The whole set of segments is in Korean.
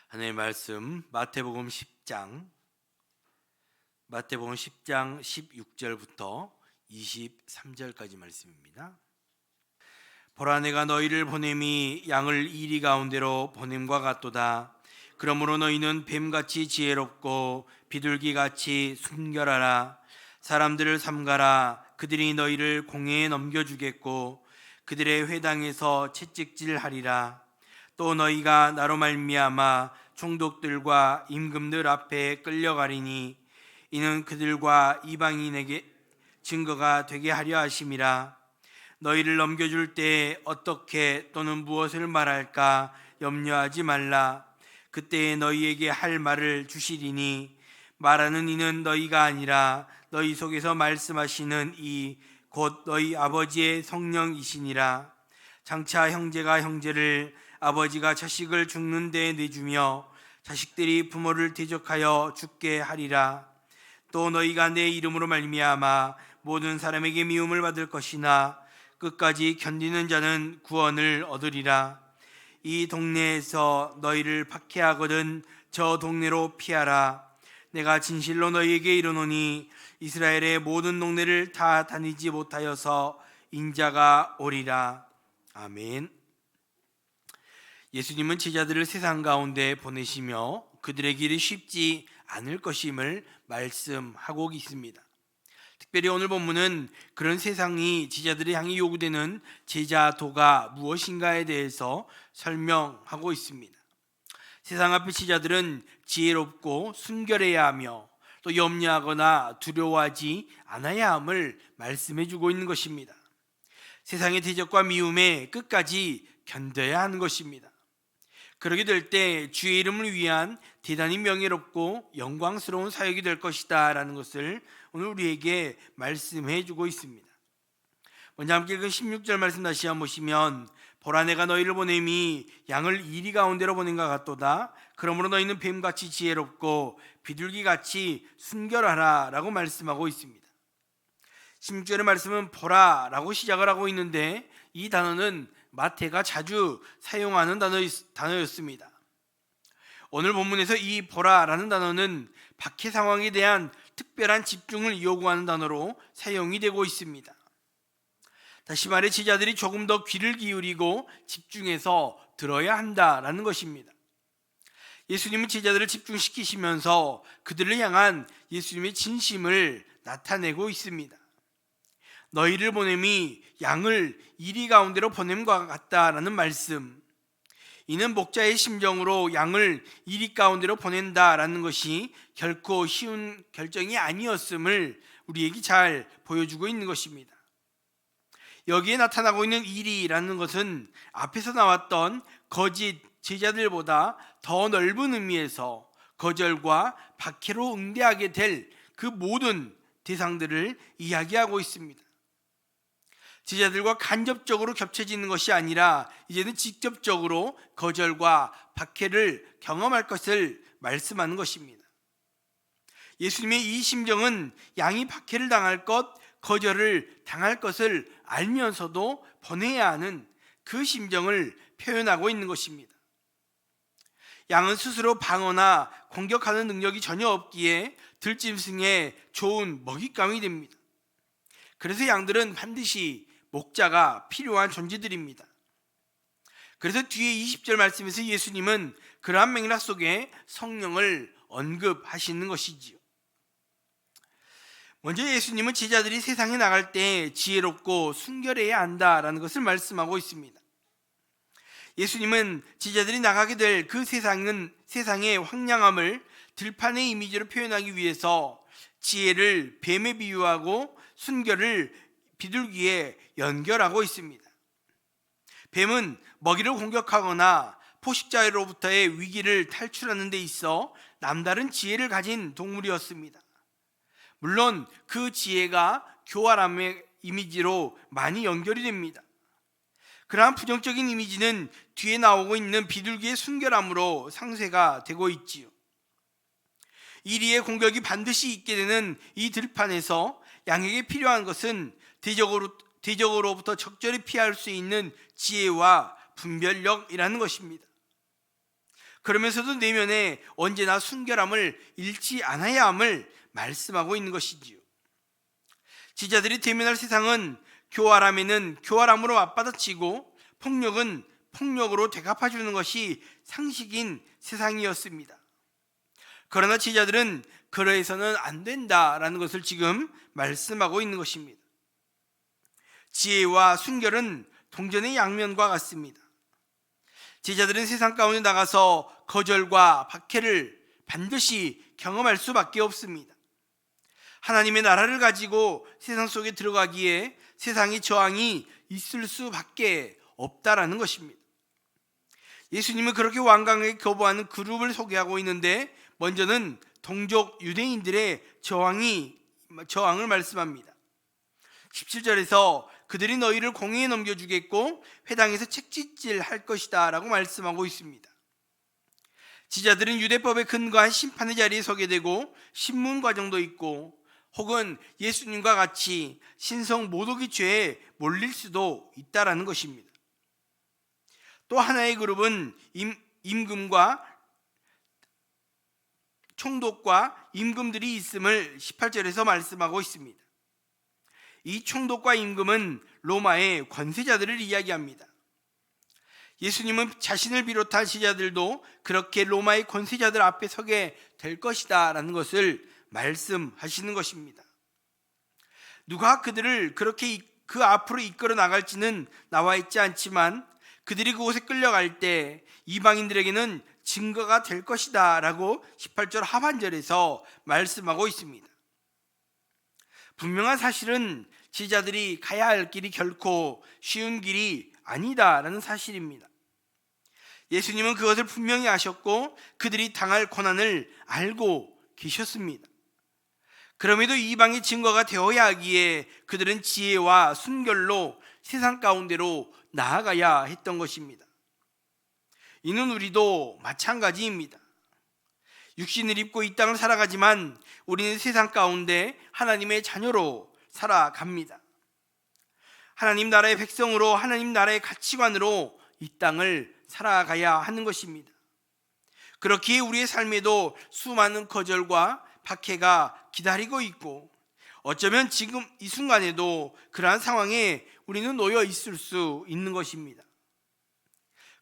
하나님의 말씀 마태복음 10장 16절부터 23절까지 말씀입니다. 보라, 내가 너희를 보냄이 양을 이리 가운데로 보냄과 같도다. 그러므로 너희는 뱀같이 지혜롭고 비둘기같이 순결하라. 사람들을 삼가라. 그들이 너희를 공회에 넘겨주겠고 그들의 회당에서 채찍질하리라. 또 너희가 나로 말미암아 총독들과 임금들 앞에 끌려가리니 이는 그들과 이방인에게 증거가 되게 하려 하심이라. 너희를 넘겨줄 때 어떻게 또는 무엇을 말할까 염려하지 말라. 그때에 너희에게 할 말을 주시리니 말하는 이는 너희가 아니라 너희 속에서 말씀하시는 이 곧 너희 아버지의 성령이시니라. 장차 형제가 형제를, 아버지가 자식을 죽는 데에 내주며 자식들이 부모를 대적하여 죽게 하리라. 또 너희가 내 이름으로 말미암아 모든 사람에게 미움을 받을 것이나 끝까지 견디는 자는 구원을 얻으리라. 이 동네에서 너희를 박해하거든 저 동네로 피하라. 내가 진실로 너희에게 이르노니 이스라엘의 모든 동네를 다 다니지 못하여서 인자가 오리라. 아멘. 예수님은 제자들을 세상 가운데 보내시며 그들의 길이 쉽지 않을 것임을 말씀하고 있습니다. 특별히 오늘 본문은 그런 세상이 제자들이 향해 요구되는 제자도가 무엇인가에 대해서 설명하고 있습니다. 세상 앞의 제자들은 지혜롭고 순결해야 하며 또 염려하거나 두려워하지 않아야 함을 말씀해 주고 있는 것입니다. 세상의 대적과 미움에 끝까지 견뎌야 하는 것입니다. 그러게 될 때 주의 이름을 위한 대단히 명예롭고 영광스러운 사역이 될 것이다 라는 것을 오늘 우리에게 말씀해 주고 있습니다. 먼저 함께 그 16절 말씀 다시 한번 보시면, 보라, 내가 너희를 보냄이 양을 이리 가운데로 보낸과 같도다. 그러므로 너희는 뱀같이 지혜롭고 비둘기같이 순결하라 라고 말씀하고 있습니다. 16절의 말씀은 보라 라고 시작을 하고 있는데 이 단어는 마태가 자주 사용하는 단어였습니다. 오늘 본문에서 이 보라라는 단어는 박해 상황에 대한 특별한 집중을 요구하는 단어로 사용이 되고 있습니다. 다시 말해 제자들이 조금 더 귀를 기울이고 집중해서 들어야 한다라는 것입니다. 예수님은 제자들을 집중시키시면서 그들을 향한 예수님의 진심을 나타내고 있습니다. 너희를 보냄이 양을 이리 가운데로 보냄과 같다라는 말씀, 이는 목자의 심정으로 양을 이리 가운데로 보낸다라는 것이 결코 쉬운 결정이 아니었음을 우리에게 잘 보여주고 있는 것입니다. 여기에 나타나고 있는 이리라는 것은 앞에서 나왔던 거짓 제자들보다 더 넓은 의미에서 거절과 박해로 응대하게 될 그 모든 대상들을 이야기하고 있습니다. 제자들과 간접적으로 겹쳐지는 것이 아니라 이제는 직접적으로 거절과 박해를 경험할 것을 말씀하는 것입니다. 예수님의 이 심정은 양이 박해를 당할 것, 거절을 당할 것을 알면서도 보내야 하는 그 심정을 표현하고 있는 것입니다. 양은 스스로 방어나 공격하는 능력이 전혀 없기에 들짐승의 좋은 먹잇감이 됩니다. 그래서 양들은 반드시 목자가 필요한 존재들입니다. 그래서 뒤에 20절 말씀에서 예수님은 그러한 맥락 속에 성령을 언급하시는 것이지요. 먼저 예수님은 제자들이 세상에 나갈 때 지혜롭고 순결해야 한다라는 것을 말씀하고 있습니다. 예수님은 제자들이 나가게 될 그 세상의 황량함을 들판의 이미지로 표현하기 위해서 지혜를 뱀에 비유하고 순결을 비둘기에 연결하고 있습니다. 뱀은 먹이를 공격하거나 포식자로부터의 위기를 탈출하는 데 있어 남다른 지혜를 가진 동물이었습니다. 물론 그 지혜가 교활함의 이미지로 많이 연결이 됩니다. 그러한 부정적인 이미지는 뒤에 나오고 있는 비둘기의 순결함으로 상쇄가 되고 있지요. 이리의 공격이 반드시 있게 되는 이 들판에서 양에게 필요한 것은 대적으로부터 적절히 피할 수 있는 지혜와 분별력이라는 것입니다. 그러면서도 내면에 언제나 순결함을 잃지 않아야 함을 말씀하고 있는 것이지요. 지자들이 대면할 세상은 교활함에는 교활함으로 맞받아치고 폭력은 폭력으로 되갚아주는 것이 상식인 세상이었습니다. 그러나 지자들은 그러해서는 안 된다라는 것을 지금 말씀하고 있는 것입니다. 지혜와 순결은 동전의 양면과 같습니다. 제자들은 세상 가운데 나가서 거절과 박해를 반드시 경험할 수밖에 없습니다. 하나님의 나라를 가지고 세상 속에 들어가기에 세상의 저항이 있을 수밖에 없다라는 것입니다. 예수님은 그렇게 완강하게 거부하는 그룹을 소개하고 있는데, 먼저는 동족 유대인들의 저항을 말씀합니다. 17절에서 그들이 너희를 공회에 넘겨주겠고 회당에서 책짓질 할 것이다 라고 말씀하고 있습니다. 지자들은 유대법에 근거한 심판의 자리에 서게 되고 신문 과정도 있고, 혹은 예수님과 같이 신성 모독의 죄에 몰릴 수도 있다라는 것입니다. 또 하나의 그룹은 임금과 총독과 임금들이 있음을 18절에서 말씀하고 있습니다. 이 총독과 임금은 로마의 권세자들을 이야기합니다. 예수님은 자신을 비롯한 제자들도 그렇게 로마의 권세자들 앞에 서게 될 것이다 라는 것을 말씀하시는 것입니다. 누가 그들을 그렇게 그 앞으로 이끌어 나갈지는 나와 있지 않지만, 그들이 그곳에 끌려갈 때 이방인들에게는 증거가 될 것이다 라고 18절 하반절에서 말씀하고 있습니다. 분명한 사실은 제자들이 가야 할 길이 결코 쉬운 길이 아니다라는 사실입니다. 예수님은 그것을 분명히 아셨고 그들이 당할 고난을 알고 계셨습니다. 그럼에도 이방의 증거가 되어야 하기에 그들은 지혜와 순결로 세상 가운데로 나아가야 했던 것입니다. 이는 우리도 마찬가지입니다. 육신을 입고 이 땅을 살아가지만 우리는 세상 가운데 하나님의 자녀로 살아갑니다. 하나님 나라의 백성으로, 하나님 나라의 가치관으로 이 땅을 살아가야 하는 것입니다. 그렇기에 우리의 삶에도 수많은 거절과 박해가 기다리고 있고, 어쩌면 지금 이 순간에도 그러한 상황에 우리는 놓여 있을 수 있는 것입니다.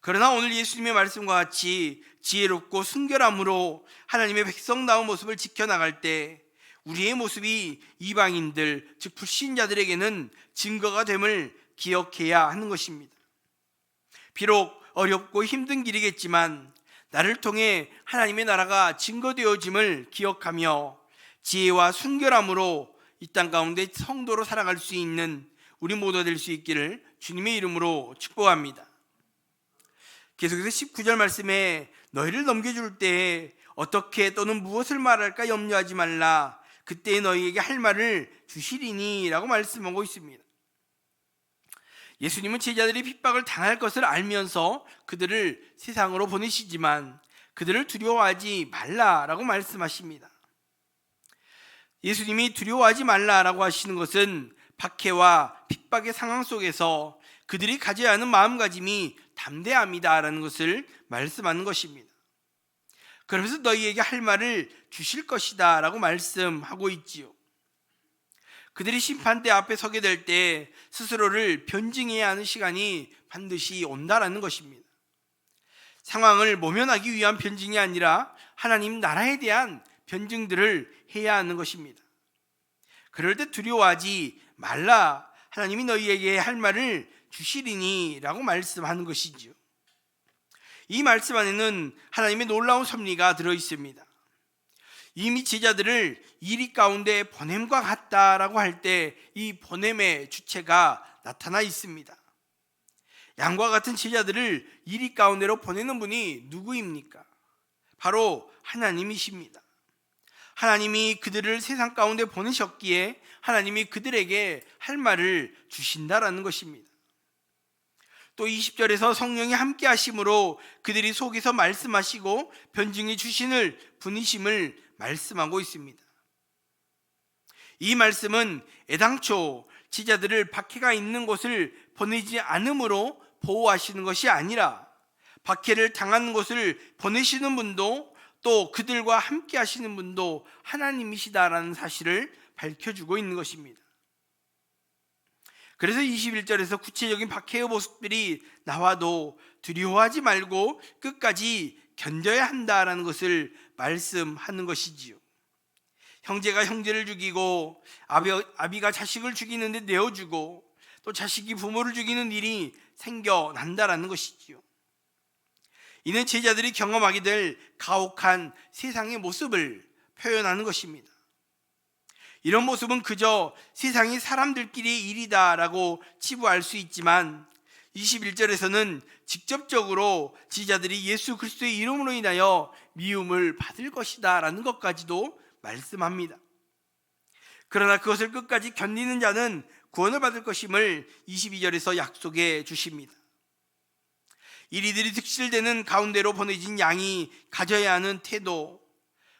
그러나 오늘 예수님의 말씀과 같이 지혜롭고 순결함으로 하나님의 백성다운 모습을 지켜나갈 때 우리의 모습이 이방인들, 즉 불신자들에게는 증거가 됨을 기억해야 하는 것입니다. 비록 어렵고 힘든 길이겠지만 나를 통해 하나님의 나라가 증거되어짐을 기억하며 지혜와 순결함으로 이 땅 가운데 성도로 살아갈 수 있는 우리 모두가 될 수 있기를 주님의 이름으로 축복합니다. 계속해서 19절 말씀에 너희를 넘겨줄 때에 어떻게 또는 무엇을 말할까 염려하지 말라, 그때 너희에게 할 말을 주시리니 라고 말씀하고 있습니다. 예수님은 제자들이 핍박을 당할 것을 알면서 그들을 세상으로 보내시지만 그들을 두려워하지 말라라고 말씀하십니다. 예수님이 두려워하지 말라라고 하시는 것은 박해와 핍박의 상황 속에서 그들이 가져야 하는 마음가짐이 담대함이다라는 것을 말씀하는 것입니다. 그러면서 너희에게 할 말을 주실 것이다 라고 말씀하고 있지요. 그들이 심판대 앞에 서게 될 때 스스로를 변증해야 하는 시간이 반드시 온다라는 것입니다. 상황을 모면하기 위한 변증이 아니라 하나님 나라에 대한 변증들을 해야 하는 것입니다. 그럴 때 두려워하지 말라, 하나님이 너희에게 할 말을 주시리니 라고 말씀하는 것이지요. 이 말씀 안에는 하나님의 놀라운 섭리가 들어있습니다. 이미 제자들을 이리 가운데 보냄과 같다라고 할 때 이 보냄의 주체가 나타나 있습니다. 양과 같은 제자들을 이리 가운데로 보내는 분이 누구입니까? 바로 하나님이십니다. 하나님이 그들을 세상 가운데 보내셨기에 하나님이 그들에게 할 말을 주신다라는 것입니다. 또 20절에서 성령이 함께 하심으로 그들이 속에서 말씀하시고 변증해 주시는 분이심을 말씀하고 있습니다. 이 말씀은 애당초 제자들을 박해가 있는 곳을 보내지 않음으로 보호하시는 것이 아니라 박해를 당하는 곳을 보내시는 분도 또 그들과 함께 하시는 분도 하나님이시다라는 사실을 밝혀주고 있는 것입니다. 그래서 21절에서 구체적인 박해의 모습들이 나와도 두려워하지 말고 끝까지 견뎌야 한다라는 것을 말씀하는 것이지요. 형제가 형제를 죽이고 아비가 자식을 죽이는데 내어주고 또 자식이 부모를 죽이는 일이 생겨난다라는 것이지요. 이는 제자들이 경험하게 될 가혹한 세상의 모습을 표현하는 것입니다. 이런 모습은 그저 세상이 사람들끼리의 일이다라고 치부할 수 있지만 21절에서는 직접적으로 지자들이 예수 그리스도의 이름으로 인하여 미움을 받을 것이다 라는 것까지도 말씀합니다. 그러나 그것을 끝까지 견디는 자는 구원을 받을 것임을 22절에서 약속해 주십니다. 이리들이 득실되는 가운데로 보내진 양이 가져야 하는 태도,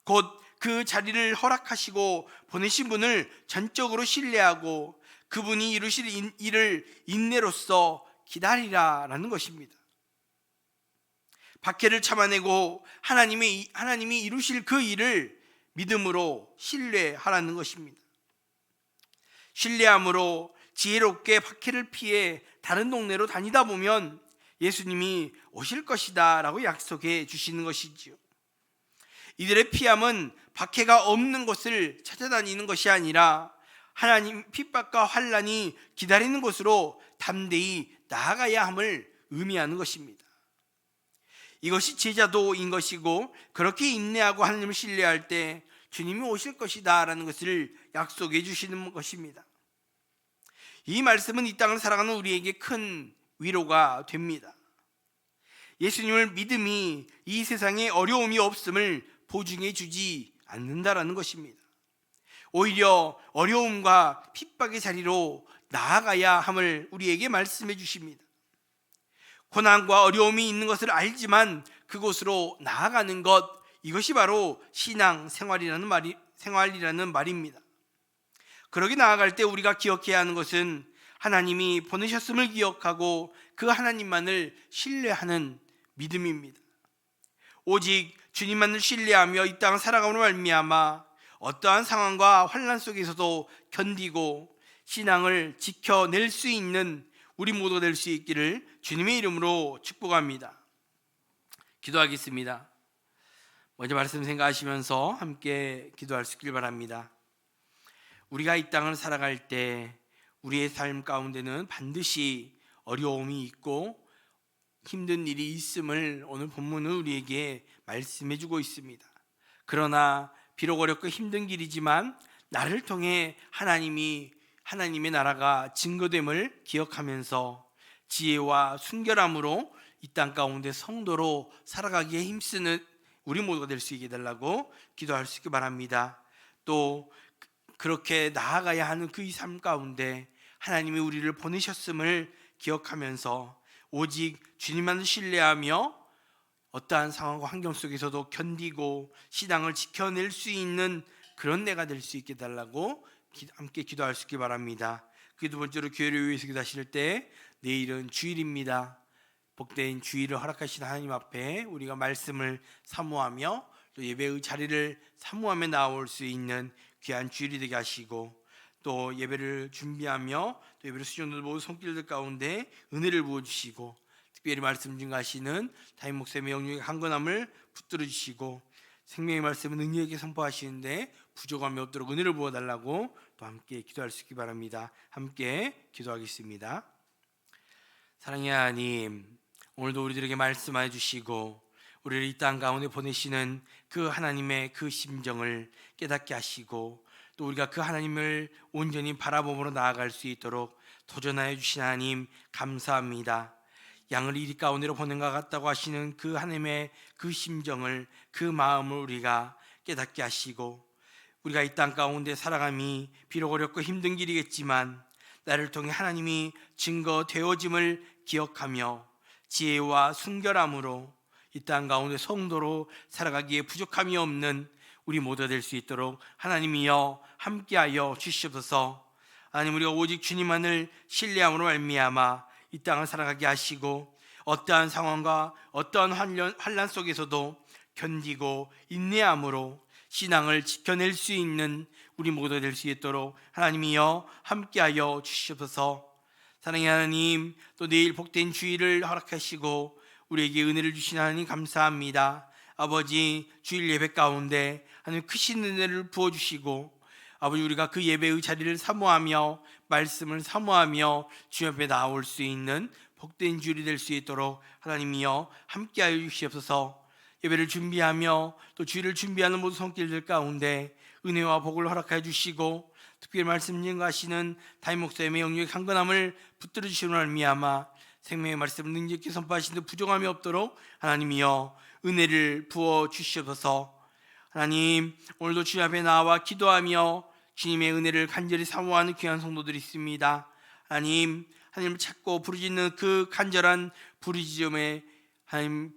곧 그 자리를 허락하시고 보내신 분을 전적으로 신뢰하고 그분이 이루실 일을 인내로써 기다리라라는 것입니다. 박해를 참아내고 하나님이 이루실 그 일을 믿음으로 신뢰하라는 것입니다. 신뢰함으로 지혜롭게 박해를 피해 다른 동네로 다니다 보면 예수님이 오실 것이다 라고 약속해 주시는 것이지요. 이들의 피함은 박해가 없는 곳을 찾아다니는 것이 아니라 하나님 핍박과 환난이 기다리는 곳으로 담대히 나아가야 함을 의미하는 것입니다. 이것이 제자도인 것이고 그렇게 인내하고 하나님을 신뢰할 때 주님이 오실 것이다 라는 것을 약속해 주시는 것입니다. 이 말씀은 이 땅을 살아가는 우리에게 큰 위로가 됩니다. 예수님을 믿음이 이 세상에 어려움이 없음을 보증해 주지 않는다라는 것입니다. 오히려 어려움과 핍박의 자리로 나아가야 함을 우리에게 말씀해 주십니다. 고난과 어려움이 있는 것을 알지만 그곳으로 나아가는 것, 이것이 바로 신앙 생활이라는 말입니다. 그러게 나아갈 때 우리가 기억해야 하는 것은 하나님이 보내셨음을 기억하고 그 하나님만을 신뢰하는 믿음입니다. 오직 주님만을 신뢰하며 이 땅을 살아감으로 말미암아 어떠한 상황과 환난 속에서도 견디고 신앙을 지켜낼 수 있는 우리 모두가 될 수 있기를 주님의 이름으로 축복합니다. 기도하겠습니다. 먼저 말씀 생각하시면서 함께 기도할 수 있길 바랍니다. 우리가 이 땅을 살아갈 때 우리의 삶 가운데는 반드시 어려움이 있고 힘든 일이 있음을 오늘 본문은 우리에게 말씀해 주고 있습니다. 그러나 비록 어렵고 힘든 길이지만 나를 통해 하나님의 나라가 증거됨을 기억하면서 지혜와 순결함으로 이 땅 가운데 성도로 살아가기에 힘쓰는 우리 모두가 될 수 있게 해달라고 기도할 수 있기 바랍니다. 또 그렇게 나아가야 하는 그 삶 가운데 하나님이 우리를 보내셨음을 기억하면서 오직 주님만을 신뢰하며 어떠한 상황과 환경 속에서도 견디고 신앙을 지켜낼 수 있는 그런 내가 될 수 있게 해달라고 함께 기도할 수 있기 바랍니다. 그 두 번째로 교회를 위해서 기도하실 때 내일은 주일입니다. 복된 주일을 허락하신 하나님 앞에 우리가 말씀을 사모하며 또 예배의 자리를 사모하며 나올 수 있는 귀한 주일이 되게 하시고 또 예배를 준비하며 또 예배를 수종들 모든 손길들 가운데 은혜를 부어주시고 특별히 말씀 증가하시는 담임 목사님의 영역의 강건함을 붙들어 주시고 생명의 말씀은 능력있게 선포하시는데 부족함이 없도록 은혜를 부어달라고 또 함께 기도할 수 있기 바랍니다. 함께 기도하겠습니다. 사랑의 하나님, 오늘도 우리들에게 말씀해 주시고 우리를 이 땅 가운데 보내시는 그 하나님의 그 심정을 깨닫게 하시고 또 우리가 그 하나님을 온전히 바라봄으로 나아갈 수 있도록 도전하여 주신 하나님 감사합니다. 양을 이리 가운데로 보낸 것 같다고 하시는 그 하나님의 그 심정을, 그 마음을 우리가 깨닫게 하시고 우리가 이 땅 가운데 살아감이 비록 어렵고 힘든 길이겠지만 나를 통해 하나님이 증거되어짐을 기억하며 지혜와 순결함으로 이 땅 가운데 성도로 살아가기에 부족함이 없는 우리 모두가 될 수 있도록 하나님이여 함께하여 주시옵소서. 하나님, 우리가 오직 주님만을 신뢰함으로 말미암아 이 땅을 살아가게 하시고 어떠한 상황과 어떠한 환란 속에서도 견디고 인내함으로 신앙을 지켜낼 수 있는 우리 모두 될 수 있도록 하나님이여 함께하여 주시옵소서. 사랑의 하나님, 또 내일 복된 주일을 허락하시고 우리에게 은혜를 주신 하나님 감사합니다. 아버지, 주일 예배 가운데 하나님 크신 은혜를 부어주시고 아버지, 우리가 그 예배의 자리를 사모하며 말씀을 사모하며 주 앞에 나올 수 있는 복된 주일이 될 수 있도록 하나님이여 함께하여 주시옵소서. 예배를 준비하며 또 주일을 준비하는 모든 손길들 가운데 은혜와 복을 허락하여 주시고 특별히 말씀 인가하시는 담임 목사님의 영역의 강건함을 붙들어 주시는 말미암아 생명의 말씀을 능력있게 선포하시는 데 부족함이 없도록 하나님이여 은혜를 부어 주시옵소서. 하나님, 오늘도 주님 앞에 나와 기도하며 주님의 은혜를 간절히 사모하는 귀한 성도들이 있습니다. 하나님을 찾고 부르짖는 그 간절한 부르짖음에 하나님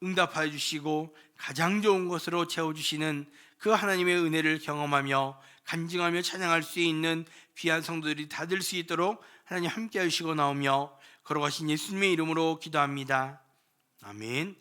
응답하여 주시고 가장 좋은 것으로 채워주시는 그 하나님의 은혜를 경험하며 간증하며 찬양할 수 있는 귀한 성도들이 다 될 수 있도록 하나님 함께 하시고 나오며 걸어가신 예수님의 이름으로 기도합니다. 아멘.